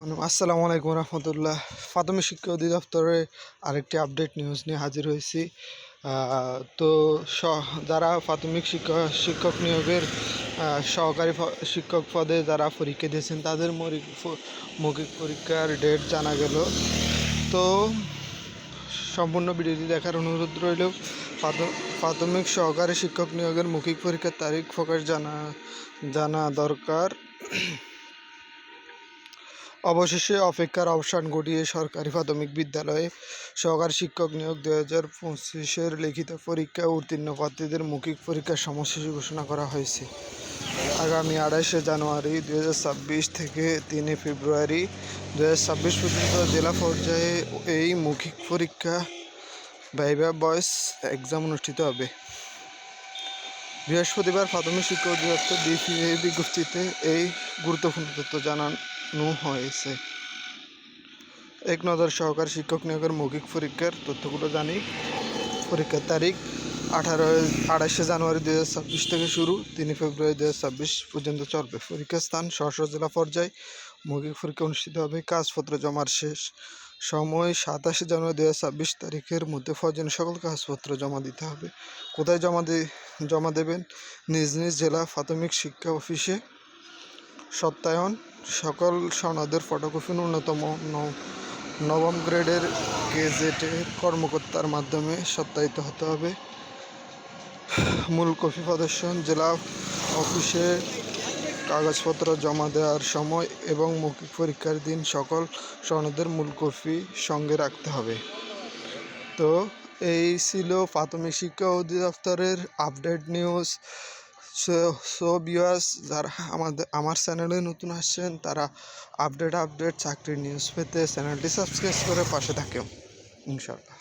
আসসালামু আলাইকুম রহমতুল্লাহ। প্রাথমিক শিক্ষা অধিদপ্তরে আরেকটি আপডেট নিউজ নিয়ে হাজির হয়েছি। তো যারা প্রাথমিক শিক্ষক নিয়োগের সহকারী শিক্ষক পদে যারা পরীক্ষা দিয়েছেন তাদের মৌখিক পরীক্ষার ডেট জানা গেল। তো সম্পূর্ণ ভিডিওটি দেখার অনুরোধ রইল। প্রাথমিক সহকারী শিক্ষক নিয়োগের মৌখিক পরীক্ষার তারিখ প্রকাশ জানা দরকার। অবশেষে অপেক্ষার অবসান ঘটিয়ে সরকারি প্রাথমিক বিদ্যালয়ে সহকারী শিক্ষক নিয়োগ 2025-এর লিখিত পরীক্ষা উত্তীর্ণ প্রার্থীদের মৌখিক পরীক্ষার সময়সূচি ঘোষণা করা হয়েছে। আগামী 28শে জানুয়ারি 2026 থেকে 3 ফেব্রুয়ারি 2026 পর্যন্ত জেলা পর্যায়ে এই মৌখিক পরীক্ষা ভাইভা ভয়েস এক্সাম অনুষ্ঠিত হবে। বৃহস্পতিবার প্রাথমিক শিক্ষা অধিদপ্তর ডিপিএ বিজ্ঞপ্তিতে এই গুরুত্বপূর্ণ তথ্য জানানো হয়েছে। এক নজর সহকারী শিক্ষক নিয়োগের মৌখিক পরীক্ষার তথ্যগুলো জানি। পরীক্ষার তারিখ 28শে জানুয়ারি 2026 থেকে শুরু, 3 ফেব্রুয়ারি 2026 পর্যন্ত চলবে। পরীক্ষার স্থান স্ব জেলা পর্যায়ে মৌখিক পরীক্ষা অনুষ্ঠিত হবে। কাগজপত্র জমার শেষ সময় 27শে জানুয়ারি 2026 তারিখের মধ্যে প্রয়োজনীয় সকল কাগজপত্র জমা দিতে হবে। কোথায় জমা দেবেন? নিজ নিজ জেলা প্রাথমিক শিক্ষা অফিসে। সত্যায়ন সকল সনদের ফটোকপি ন্যূনতম নবম গ্রেডের গেজেটের কর্মকর্তার মাধ্যমে সত্যায়িত হতে হবে। মূল কপি প্রদর্শন জেলা অফিসে কাগজপত্র জমা দেওয়ার সময় এবং মৌখিক পরীক্ষার দিন সকল সনদের মূল কপি সঙ্গে রাখতে হবে। তো এই ছিল প্রাথমিক শিক্ষা অধিদপ্তরের আপডেট নিউজ। সো ভিউয়ার্স, যারা আমার চ্যানেলে নতুন আসছেন তারা আপডেট চাকরির নিউজ পেতে চ্যানেলটি সাবস্ক্রাইব করে পাশে থাকেন ইনশাআল্লাহ।